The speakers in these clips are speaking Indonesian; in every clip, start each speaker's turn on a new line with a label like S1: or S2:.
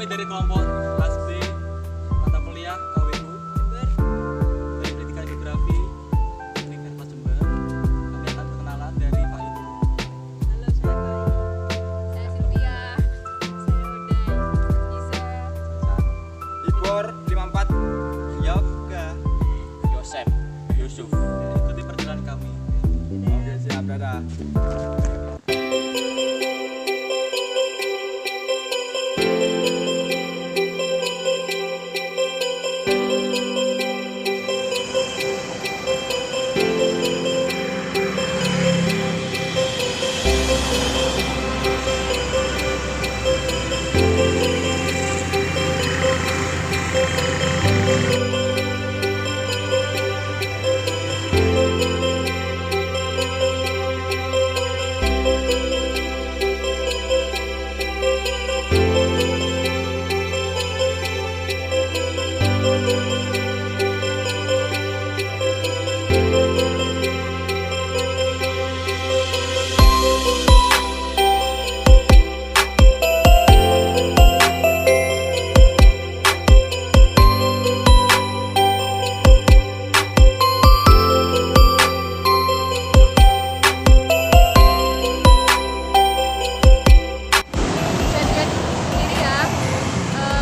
S1: dari kelompok kelas B mata kuliah KWU dari Pendidikan Geografi Universitas Jember. Kami akan perkenalan dari Pak Ibu.
S2: Halo, saya Pak. Saya Sylvia. Saya Uday. Isa.
S3: Ibor 54 Yoga
S4: Yosef Yusuf.
S1: Ikuti perjalanan kami.
S3: Oke siap, dadah.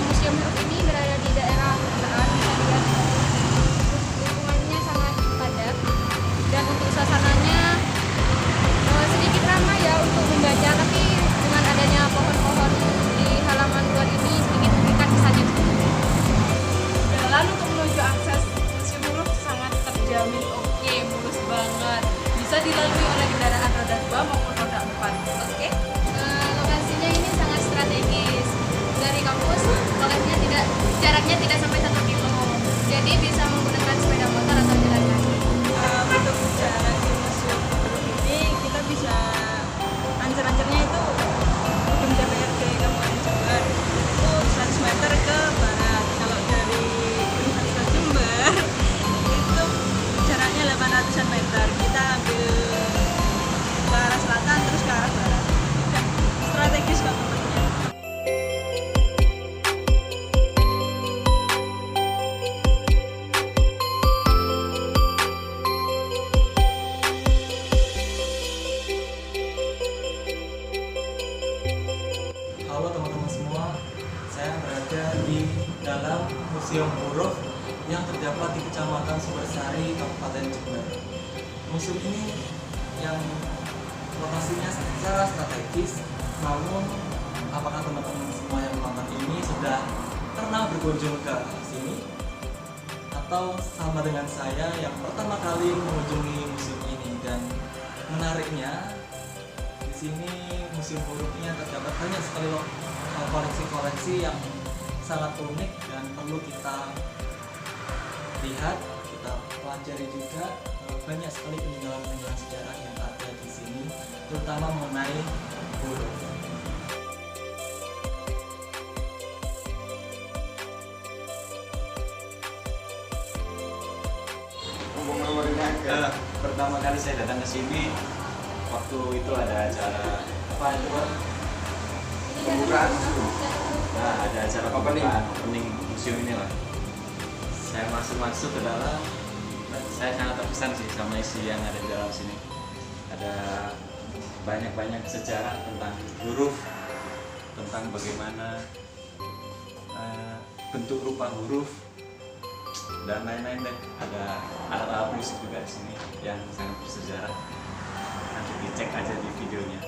S2: Museum Huruf ini berada di daerah Perkotaan. Bisa dilihat lingkungannya sangat padat dan untuk suasananya sedikit ramai ya untuk membaca, tapi dengan adanya pohon-pohon di halaman luar ini sedikit memberikan kesan yang
S5: Jalan untuk menuju akses Museum Huruf sangat terjamin oke, mulus banget. Bisa dilalui oleh kendaraan roda 2 maupun roda 4. Oke?
S2: lokasinya ini sangat strategis. Dari kampus jaraknya tidak sampai 1 kilo, jadi bisa menggunakan sepeda motor atau jalan kaki.
S5: Untuk jalan di Museum Huruf ini kita bisa ancer-ancernya itu Gedung DPRD Kabupaten Jember itu 100 meter ke barat. Kalau dari Universitas Jember itu jaraknya 800-an meter. Kita ambil ke arah selatan terus ke arah barat. Dan strategis kok tempatnya.
S1: Halo teman-teman semua, saya berada di dalam Museum Huruf yang terdapat di Kecamatan Sumbersari, Kabupaten Jember. Museum ini yang lokasinya secara strategis, namun apakah teman-teman semua yang menonton ini sudah pernah berkunjung ke sini? Atau sama dengan saya yang pertama kali mengunjungi museum ini? Dan menariknya, di sini Museum Hurufnya terdapat banyak sekali koleksi-koleksi yang sangat unik dan perlu kita lihat, kita pelajari juga. Banyak sekali peninggalan-peninggalan sejarah yang ada di sini, terutama mengenai huruf.
S4: Pertama kali saya datang ke sini waktu itu ada acara apa itu Pak?
S3: Pembukaan.
S4: Nah, ada acara opening museum ini lah. Saya masuk ke dalam, saya sangat terkesan sih sama isi yang ada di dalam sini. Ada banyak sejarah tentang huruf, tentang bagaimana bentuk rupa huruf dan lain-lain deh. Ada alat-alat musik juga di sini yang sangat bersejarah. Nanti dicek aja di videonya.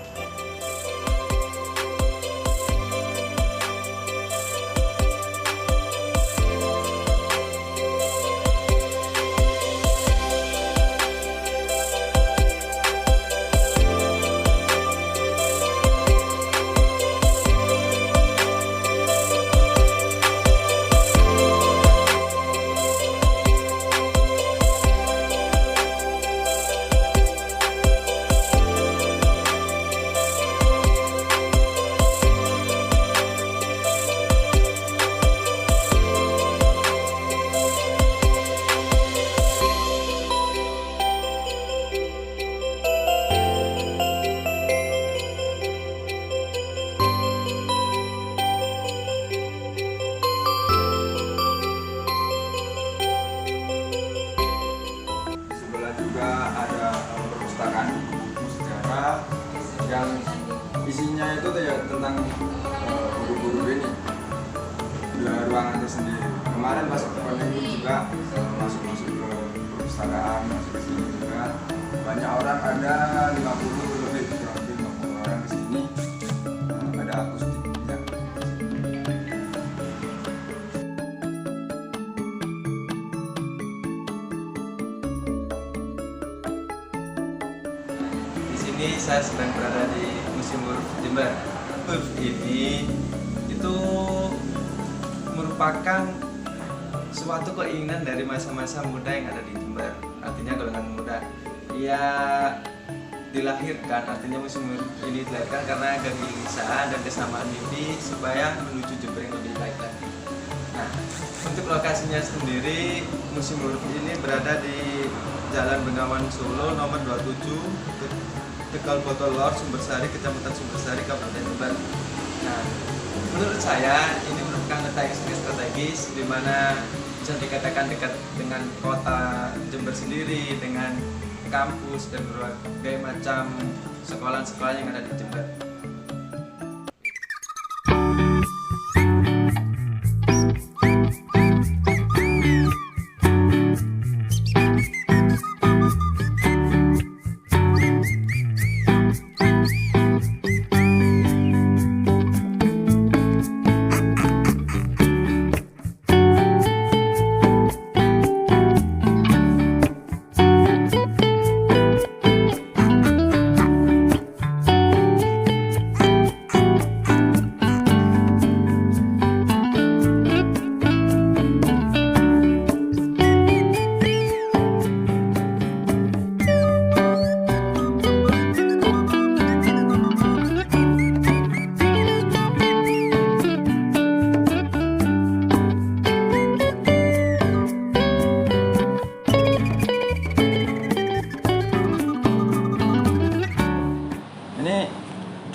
S3: yang isinya itu ya tentang guru-guru ini, ruangan tersendiri. Kemarin pas pandemi juga masuk ke perpustakaan, masuk ke sini juga banyak orang, ada 50 lebih, kurang lebih 50 orang di sini. Ada akustiknya.
S6: Di sini saya sedang berada di Museum Huruf Jember. Huruf ini itu merupakan suatu keinginan dari masa-masa muda yang ada di Jember. Artinya golongan muda. Ia dilahirkan, artinya Museum Huruf ini dilahirkan karena kegelisahan dan kesamaan mimpi supaya menuju Jember yang lebih baik lagi. Nah, untuk lokasinya sendiri, Museum Huruf ini berada di Jalan Bengawan Solo nomor 27, Tegal Botolor, Sumbersari, Kecamatan Sumbersari, Kabupaten Jember. Nah, menurut saya ini merupakan letak yang sangat strategis, di mana bisa dikatakan dekat dengan kota Jember sendiri, dengan kampus dan berbagai macam sekolah-sekolah yang ada di Jember.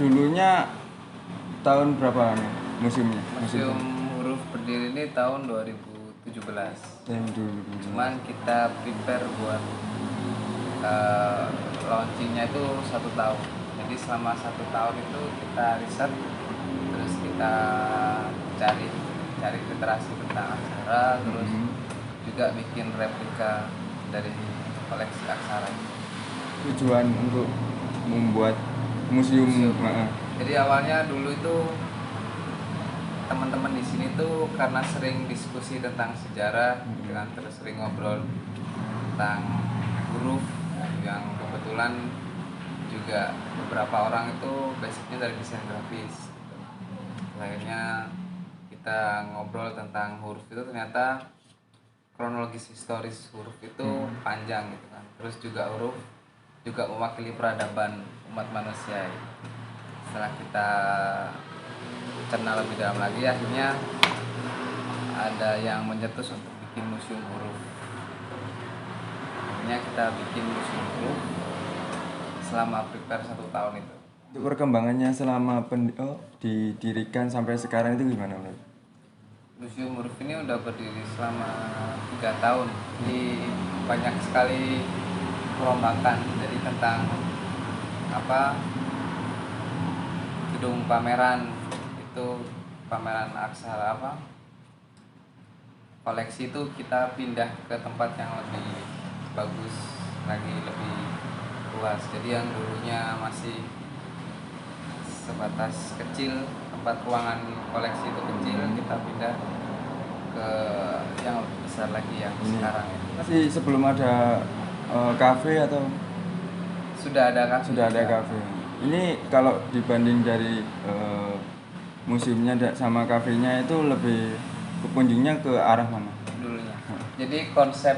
S3: Dulunya tahun berapa nih museumnya?
S7: Museum Huruf berdiri ini tahun 2017.
S3: Yang dulu.
S7: Cuman kita prepare buat launchingnya itu 1 tahun. Jadi selama 1 tahun itu kita riset, terus kita cari literasi tentang aksara, terus juga bikin replika dari koleksi aksara.
S3: Tujuan untuk membuat museum.
S7: Jadi awalnya dulu itu teman-teman di sini tuh karena sering diskusi tentang sejarah, dengan terus sering ngobrol tentang huruf, yang kebetulan juga beberapa orang itu basicnya dari desain grafis. Akhirnya kita ngobrol tentang huruf itu, ternyata kronologis historis huruf itu panjang gitu kan. Terus juga huruf juga mewakili peradaban umat manusia. Setelah kita cerna lebih dalam lagi, akhirnya ada yang mencetus untuk bikin museum huruf. Akhirnya kita bikin museum huruf selama prepare 1 tahun itu.
S3: Untuk perkembangannya selama didirikan sampai sekarang itu gimana, Bro?
S7: Museum huruf ini udah berdiri selama 3 tahun. Jadi banyak sekali perombakan, jadi tentang gedung pameran itu, pameran aksara koleksi itu kita pindah ke tempat yang lebih bagus lagi, lebih luas. Jadi yang dulunya masih sebatas kecil, tempat ruangan koleksi itu kecil, kita pindah ke yang lebih besar lagi yang sekarang ya.
S3: Masih sebelum ada kafe atau
S7: sudah ada kafe?
S3: Sudah ada kafe. Ini kalau dibanding dari museumnya sama kafenya itu lebih pengunjungnya ke arah mana?
S7: Dulunya. Jadi konsep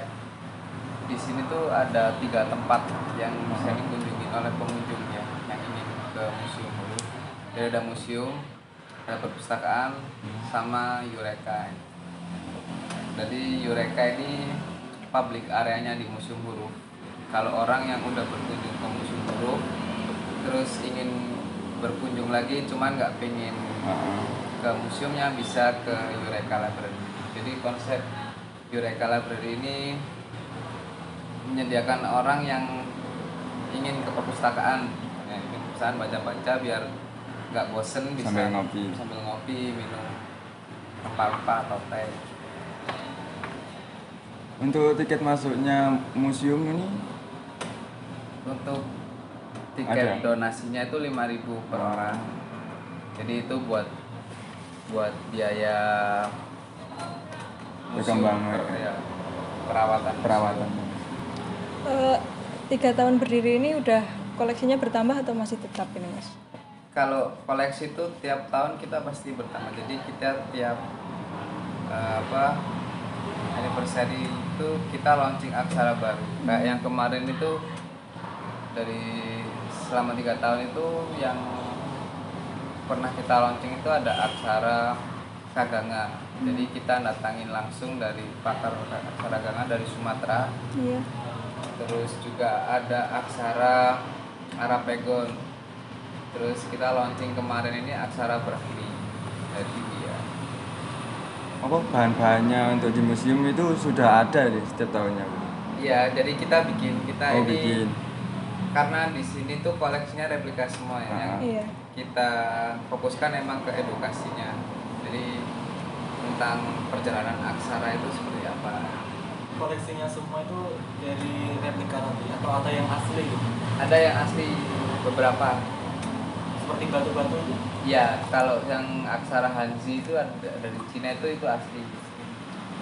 S7: di sini tuh ada 3 tempat yang bisa dikunjungi oleh pengunjung ya, yang ingin ke museum dulu. Jadi ada museum, ada perpustakaan, sama Eureka. Jadi Eureka ini public areanya di Museum Huruf. Kalau orang yang udah berkunjung ke Museum Huruf terus ingin berkunjung lagi cuman nggak pengen ke museumnya, bisa ke Eureka Library. Jadi konsep Eureka Library ini menyediakan orang yang ingin ke perpustakaan, pesan baca-baca biar nggak bosen, bisa
S3: Sambil ngopi.
S7: minum rempah-rempah atau teh.
S3: Untuk tiket masuknya museum ini
S7: Untuk tiket
S3: Ada?
S7: donasinya itu 5.000 per orang. Jadi itu buat biaya museum,
S3: Perkembangan.
S7: ya, perawatan.
S5: 3 tahun berdiri ini udah koleksinya bertambah atau masih tetap ini Mas?
S7: Kalau koleksi itu tiap tahun kita pasti bertambah. Jadi kita tiap anniversary itu kita launching aksara baru. Kayak yang kemarin itu dari selama 3 tahun itu yang pernah kita launching itu ada aksara Kaganga. Jadi kita datangin langsung dari pakar aksara Kaganga dari Sumatera.
S5: Iya.
S7: Terus juga ada aksara Arapegon. Terus kita launching kemarin ini aksara Brahmi dari India.
S3: apa bahan-bahannya untuk di museum itu sudah ada di setiap tahunnya?
S7: Iya, jadi kita bikin ini
S3: Bikin.
S7: karena di sini tuh koleksinya replika semua ya. Yang
S5: Iya.
S7: kita fokuskan emang ke edukasinya. Jadi tentang perjalanan aksara itu seperti apa.
S1: Koleksinya semua itu dari replika nanti atau ada yang asli gitu?
S7: Ada yang asli beberapa.
S1: Seperti batu-batu itu?
S7: Ya, kalau yang aksara Hanzi itu ada dari Cina itu asli.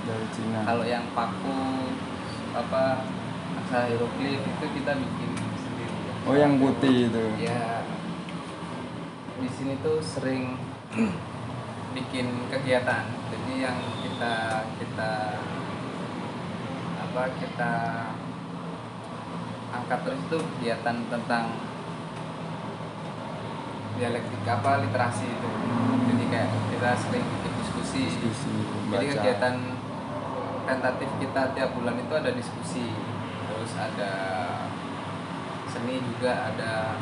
S3: Dari Cina.
S7: Kalau yang paku aksara hieroglif itu kita bikin sendiri.
S3: Oh, yang putih itu.
S7: Ya, di sini tuh sering bikin kegiatan. Jadi yang kita angkat terus itu kegiatan tentang dialektik literasi itu. Jadi kayak kita sering bikin diskusi. Jadi
S3: baca.
S7: kegiatan tentatif kita tiap bulan itu ada diskusi, terus ada seni juga ada.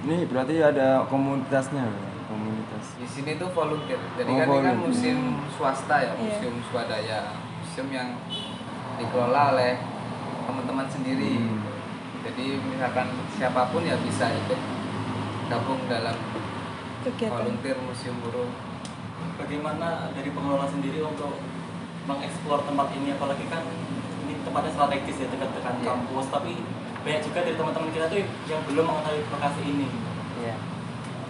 S3: Ini berarti ada komunitasnya, komunitas.
S7: Di sini tuh volunteer. Jadi
S3: Oh,
S7: kan ini kan
S3: volunteer.
S7: museum swasta ya,
S5: Iya.
S7: museum swadaya, museum yang dikelola oleh teman-teman sendiri. Jadi misalkan siapapun ya bisa ikut gabung dalam
S5: Kegiatan.
S7: volunteer museum buruh.
S1: Bagaimana dari pengelola sendiri untuk mengeksplor tempat ini, apalagi kan ini tempatnya strategis ya, dekat-dekat
S7: Iya.
S1: kampus, tapi banyak juga dari teman-teman kita tuh yang belum mengetahui lokasi ini.
S7: Iya.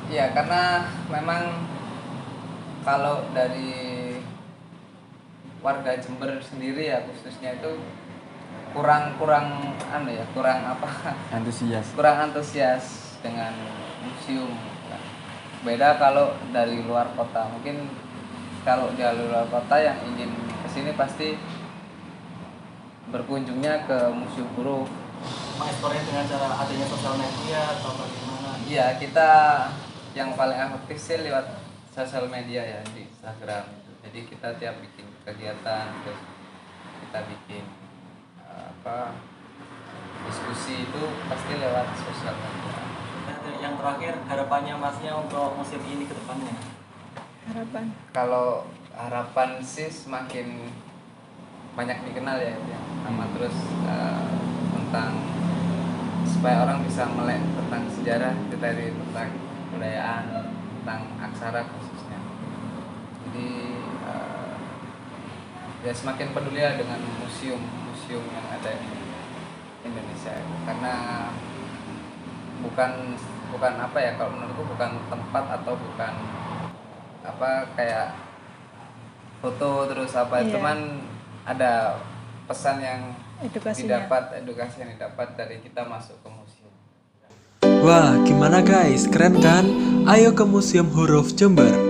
S7: Iya, karena memang kalau dari warga Jember sendiri ya khususnya itu kurang antusias dengan museum. Beda kalau dari luar kota. Mungkin kalau dari luar kota yang ingin kesini pasti berkunjungnya ke Museum Buruh.
S1: Mengeksplornya dengan cara adanya sosial media atau bagaimana?
S7: Iya, kita yang paling aktif sih lewat sosial media ya, di Instagram. Jadi kita tiap bikin kegiatan, terus kita bikin diskusi itu pasti lewat sosial media.
S1: Yang terakhir, harapannya Masnya untuk museum ini ke depannya?
S5: Harapan.
S7: Kalau harapan sih semakin banyak dikenal ya, sama terus tentang supaya orang bisa melek tentang sejarah kita tentang kebudayaan, tentang aksara khususnya. Jadi ya semakin peduli ya dengan museum yang ada di Indonesia, karena bukan apa ya, kalau menurutku bukan tempat atau bukan kayak foto terus
S5: Iya.
S7: cuman ada pesan yang
S5: Edukasinya.
S7: edukasi yang didapat dari kita masuk ke museum.
S8: Wah, gimana guys? Keren kan? Ayo ke Museum Huruf Jember.